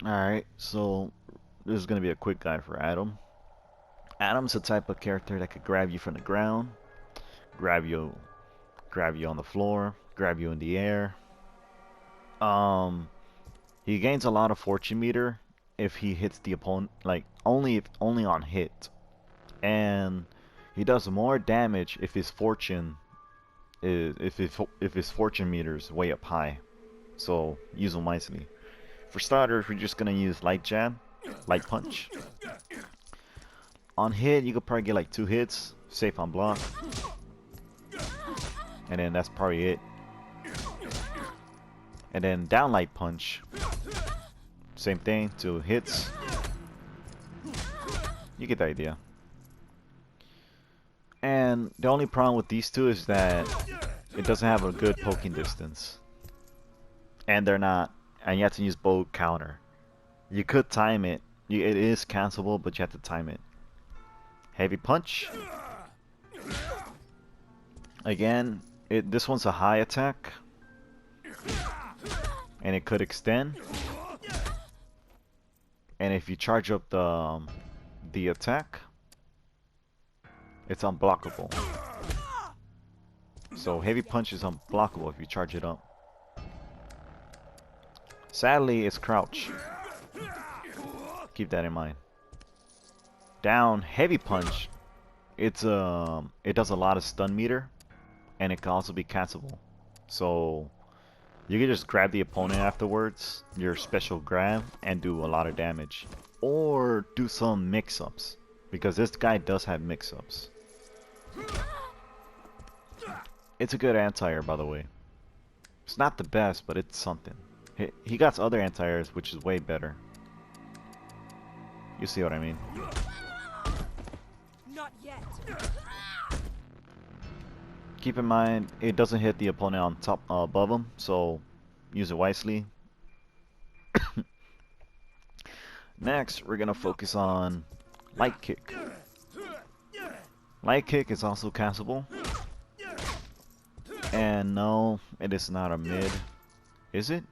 Alright, so this is gonna be a quick guide for Adam. Adam's the type of character that could grab you from the ground, grab you grab you on the floor, grab you in the air. Um he gains a lot of fortune meter if he hits the opponent, like only on hit. And he does more damage if his fortune is if his fortune meter is way up high. So use him wisely. For starters, we're just gonna use light jab, light punch. On hit, you could probably get like 2 hits, safe on block, and then that's probably it. And then down light punch, same thing, 2 hits. You get the idea. And the only problem with these two is that it doesn't have a good poking distance, and and you have to use bow counter. You could time it. It is cancelable, but you have to time it. Heavy punch. Again, this one's a high attack, and it could extend. And if you charge up the attack, it's unblockable. So heavy punch is unblockable if you charge it up. Sadly, it's crouch. Keep that in mind. Down heavy punch, it does a lot of stun meter, and it can also be cancelable. So you can just grab the opponent afterwards, your special grab, and do a lot of damage, or do some mix-ups, because this guy does have mix-ups. It's a good anti-air, by the way. It's not the best, but it's something. He got other anti-airs, which is way better. You see what I mean? Not yet. Keep in mind, it doesn't hit the opponent on top above him, so use it wisely. Next, we're gonna focus on light kick. Light kick is also cancelable. And no, it is not a mid. Is it?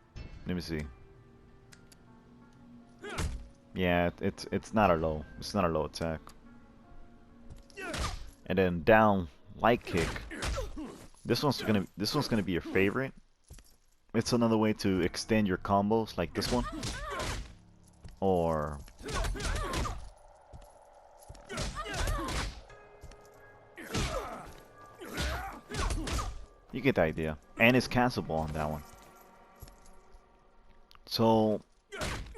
Let me see. Yeah, it's not a low. It's not a low attack. And then down light kick. This one's gonna be your favorite. It's another way to extend your combos, like this one. Or you get the idea. And it's cancelable on that one. So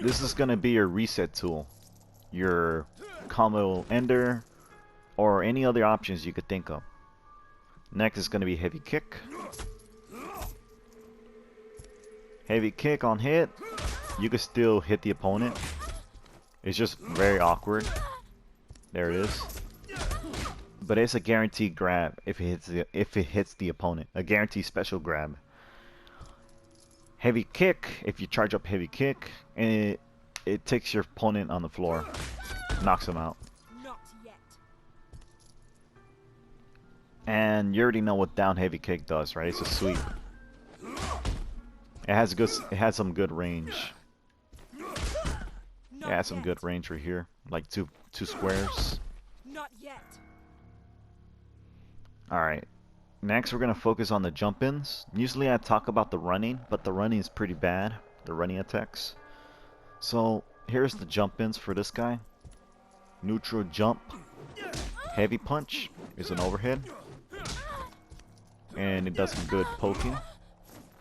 this is gonna be your reset tool, your combo ender, or any other options you could think of. Next is gonna be heavy kick. Heavy kick on hit, you can still hit the opponent. It's just very awkward. There it is. But it's a guaranteed grab if it hits the opponent. A guaranteed special grab. Heavy kick, if you charge up heavy kick, and it takes your opponent on the floor, knocks him out. Not yet. And you already know what down heavy kick does, right? It's a sweep. It has some good range. It has some good range right here, like two squares. Not yet. All right. Next, we're gonna focus on the jump-ins. Usually, I talk about the running, but the running is pretty bad. The running attacks. So here's the jump-ins for this guy. Neutral jump. Heavy punch is an overhead, and it does some good poking.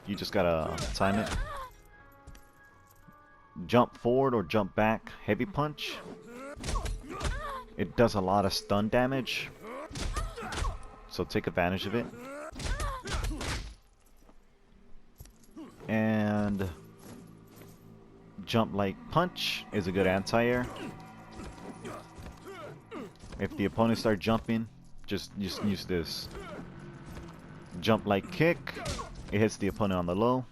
You just gotta time it. Jump forward or jump back. Heavy punch. It does a lot of stun damage, so take advantage of it. And jump like punch is a good anti-air. If the opponent start jumping, just use this. Jump like kick, it hits the opponent on the low.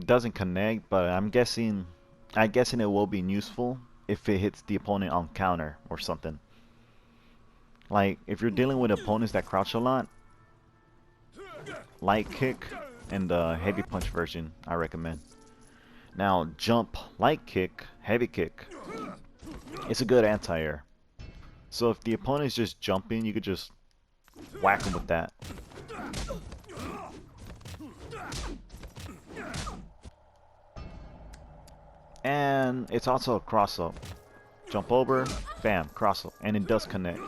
Doesn't connect, but I'm guessing it will be useful if it hits the opponent on counter or something. Like if you're dealing with opponents that crouch a lot, light kick and the heavy punch version I recommend. Now jump, light kick, heavy kick. It's a good anti-air. So if the opponent is just jumping, you could just whack him with that. And it's also a cross up. Jump over, bam, cross up, and it does connect.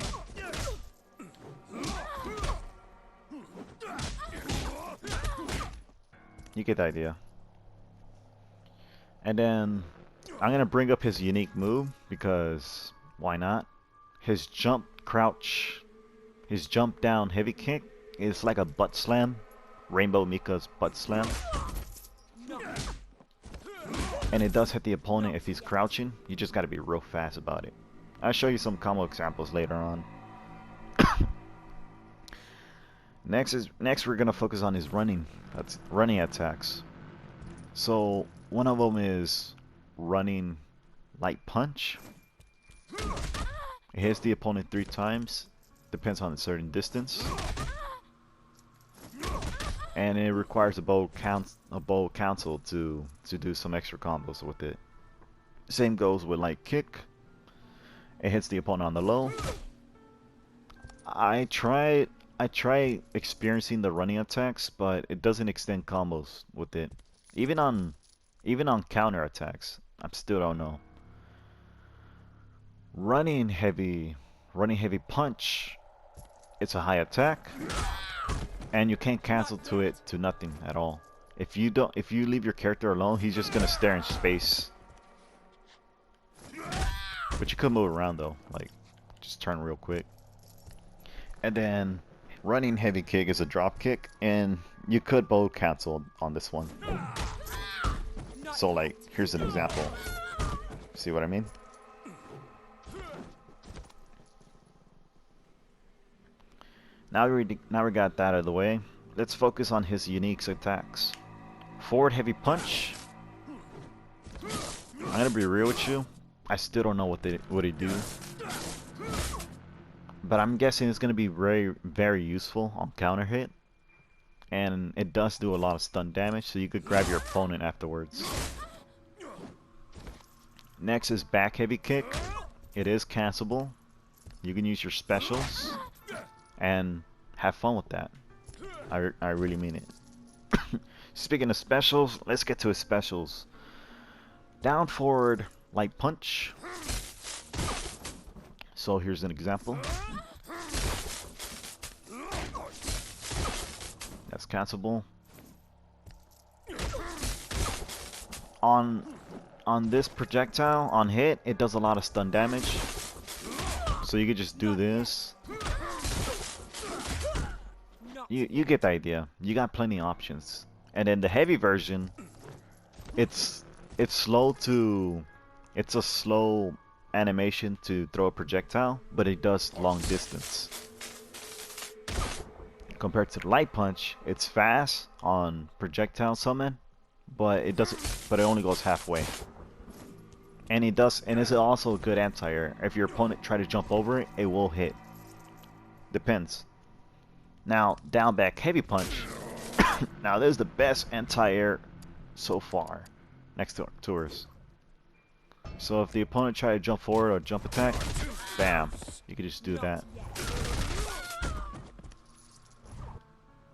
You get the idea. And then I'm gonna bring up his unique move because why not? His jump crouch, his jump down heavy kick is like a butt slam, Rainbow Mika's butt slam. And it does hit the opponent if he's crouching. You just gotta be real fast about it. I'll show you some combo examples later on. Next we're gonna focus on his running attacks. So one of them is running light punch. It hits the opponent 3 times, depends on a certain distance, and it requires a bow council to do some extra combos with it. Same goes with light kick. It hits the opponent on the low. I try experiencing the running attacks, but it doesn't extend combos with it. Even on counter attacks, I still don't know. Running heavy punch. It's a high attack, and you can't cancel to nothing at all. If you leave your character alone, he's just gonna stare in space. But you could move around though, like just turn real quick. And then running heavy kick is a drop kick, and you could bow cancel on this one. So like, here's an example. See what I mean? Now we got that out of the way. Let's focus on his unique attacks. Forward heavy punch. I'm gonna be real with you. I still don't know what he do, but I'm guessing it's gonna be very useful on counter hit, and it does do a lot of stun damage, so you could grab your opponent afterwards. Next is back heavy kick. It is cancelable. You can use your specials and have fun with that. I really mean it. Speaking of specials, let's get to his specials. Down forward light punch. So here's an example. That's cancelable. On this projectile, on hit, it does a lot of stun damage. So you could just do this. You get the idea. You got plenty of options. And then the heavy version, it's a slow animation to throw a projectile, but it does long distance. Compared to the light punch, it's fast on projectile summon, but it only goes halfway. And it's also a good anti-air. If your opponent try to jump over it, it will hit. Depends. Now, down back heavy punch. Now this is the best anti-air so far, next to tours. So if the opponent try to jump forward or jump attack, bam, you can just do that.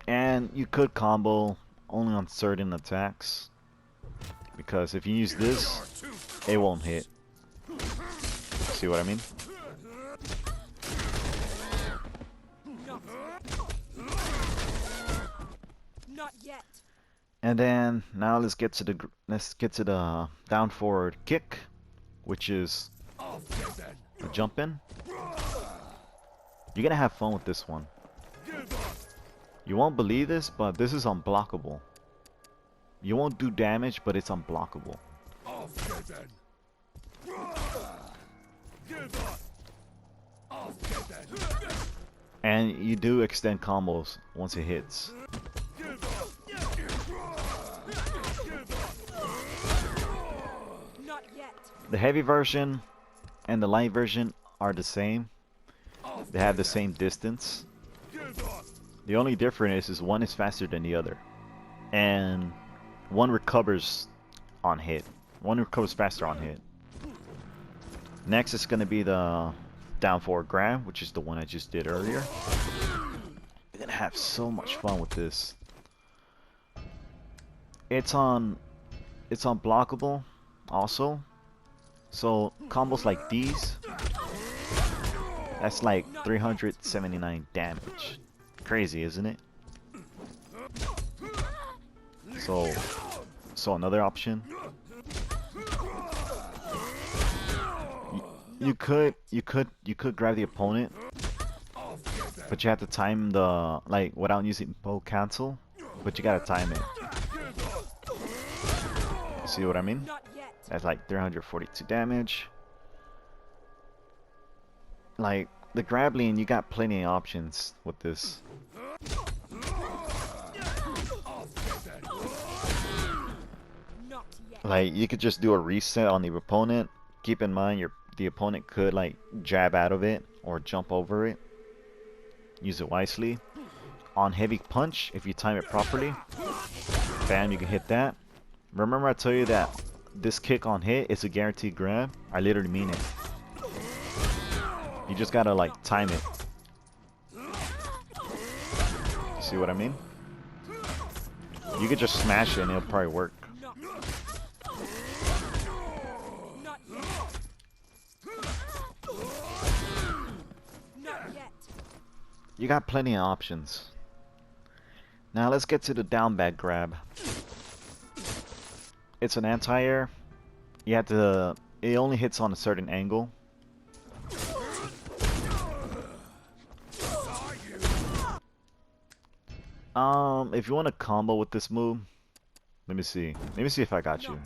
And you could combo only on certain attacks, because if you use this, it won't hit. See what I mean? Not yet. And then now let's get to the down forward kick, which is a jump in. You're gonna have fun with this one. You won't believe this, but this is unblockable. You won't do damage, but it's unblockable. And you do extend combos once it hits. Not yet. The heavy version and the light version are the same. They have the same distance. The only difference is one is faster than the other. and one recovers on hit. One recovers faster on hit. Next is going to be the down forward grab, which is the one I just did earlier. You're going to have so much fun with this. It's on blockable also. So combos like these, that's like 379 damage. Crazy, isn't it? So another option. You could grab the opponent, but you have to time the without using bow cancel. But you gotta time it. See what I mean? Not yet. That's like 342 damage. Like the grab lean, you got plenty of options with this. Not yet. Like you could just do a reset on the opponent. Keep in mind the opponent could like jab out of it or jump over it. Use it wisely. On heavy punch, if you time it properly, bam, you can hit that. Remember I told you that this kick on hit is a guaranteed grab? I literally mean it. You just gotta like time it. See what I mean? You could just smash it and it'll probably work. Not yet. Not yet. You got plenty of options. Now let's get to the down back grab. It's an anti-air. You have to. It only hits on a certain angle. If you want to combo with this move, let me see. Let me see if I got you.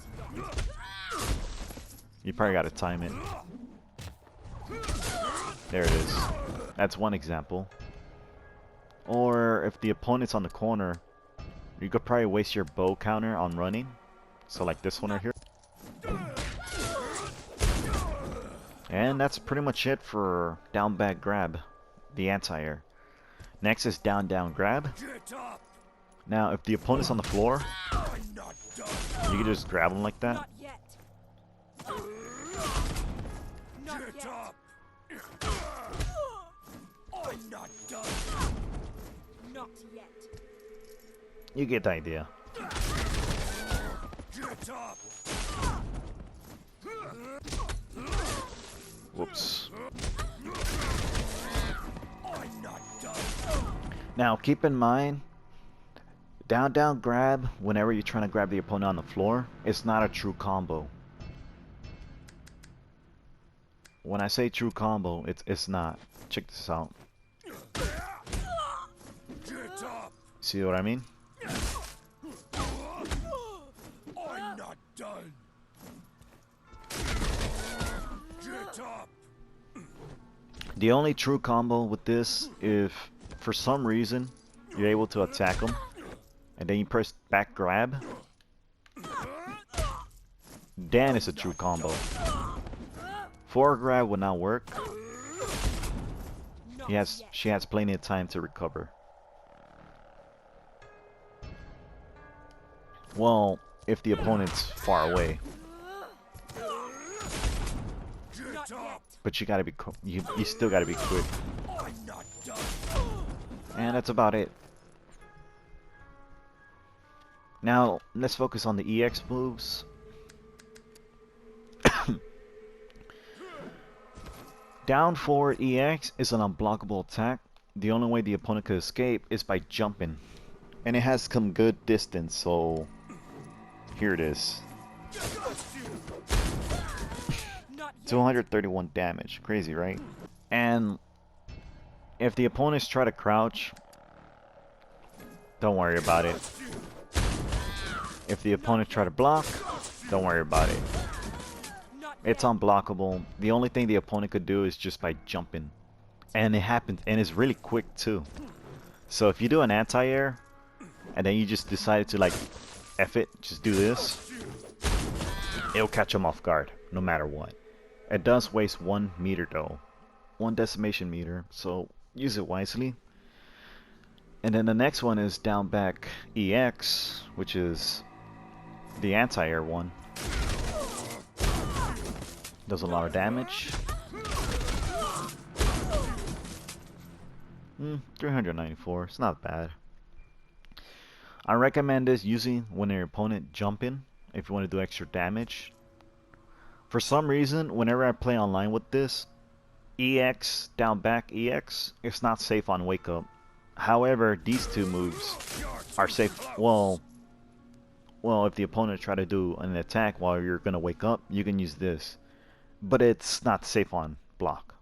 You probably got to time it. There it is. That's one example. Or if the opponent's on the corner, you could probably waste your bow counter on running. So like this one right here. And that's pretty much it for down back grab, the anti-air. Next is down down grab. Now if the opponent's on the floor, you can just grab them like that. Not yet. Not yet. I'm not done. Not yet. You get the idea. Whoops. Now keep in mind, down down grab, whenever you're trying to grab the opponent on the floor, it's not a true combo. When I say true combo, it's not. Check this out. See what I mean? I'm not done. Get up. The only true combo with this, if for some reason you're able to attack them, and then you press back grab, then it's a true combo. Forward grab would not work. She has plenty of time to recover. Well, if the opponent's far away. Get up. But you gotta be you still gotta be quick. I'm not done. And that's about it. Now let's focus on the EX moves. Down forward EX is an unblockable attack. The only way the opponent could escape is by jumping. And it has some good distance, so here it is. Not yet. 231 damage. Crazy, right? And if the opponents try to crouch, don't worry about it. If the opponent try to block, don't worry about it. Not It's yet. unblockable. The only thing the opponent could do is just by jumping. And it happens, and it's really quick too. So if you do an anti-air, and then you just decided to like, F it, just do this, it'll catch them off guard, no matter what. It does waste 1 meter though. 1 decimation meter, so use it wisely. And then the next one is down back EX, which is the anti-air one. Does a lot of damage. 394, it's not bad. I recommend this using when your opponent jumping, if you want to do extra damage. For some reason, whenever I play online with this, EX, down back EX, it's not safe on wake up. However, these two moves are safe. Well, if the opponent try to do an attack while you're gonna wake up, you can use this. But it's not safe on block.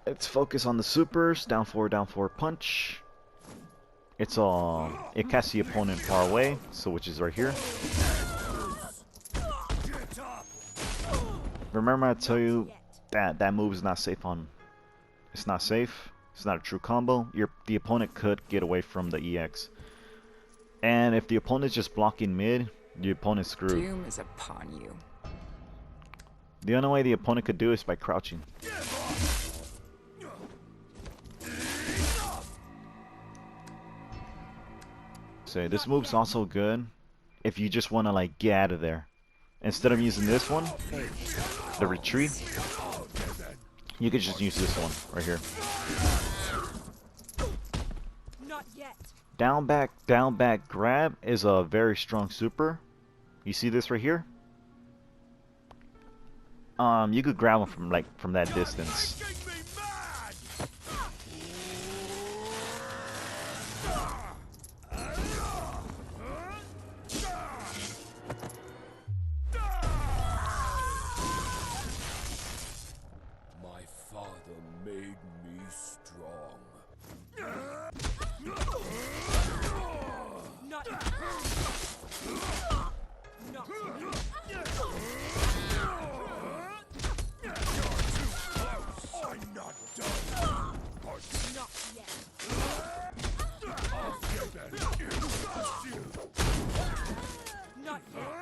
Let's focus on the supers. Down four punch. It casts the opponent far away, so which is right here. Remember I tell you that move is not safe on. It's not safe. It's not a true combo. The opponent could get away from the EX. And if the opponent's just blocking mid, the opponent's screwed. Doom is upon you. The only way the opponent could do is by crouching. So this move's also good if you just want to like get out of there. Instead of using this one, the retreat, you could just use this one right here. Not yet. Down back grab is a very strong super. You see this right here? You could grab him from that distance. My father made me strong. Not yet. Not yet. I'm not done. Not yet. I'll get that you. Not yet.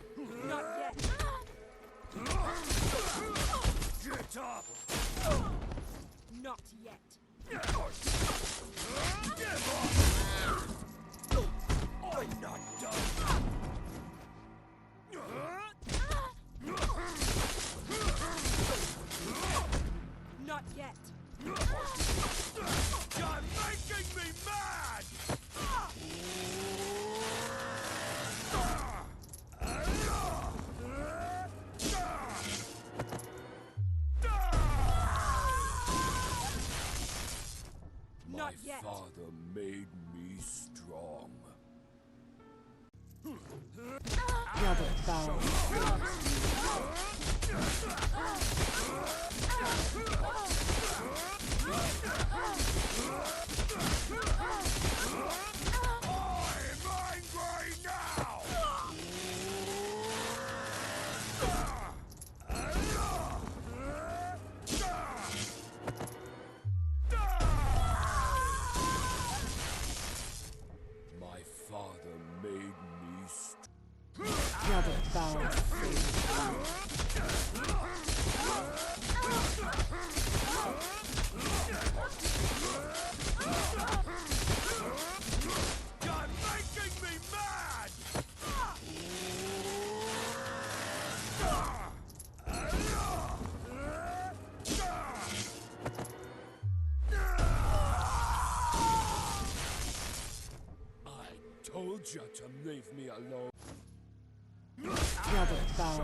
Not yet. Get up. Not yet. I'm not done. Not yet. You're making me mad. My Not yet. father made me strong. Brother foul. I'm angry now. My father made me strong. Brother foul. You're making me mad. I told you to leave me alone. Brother foul.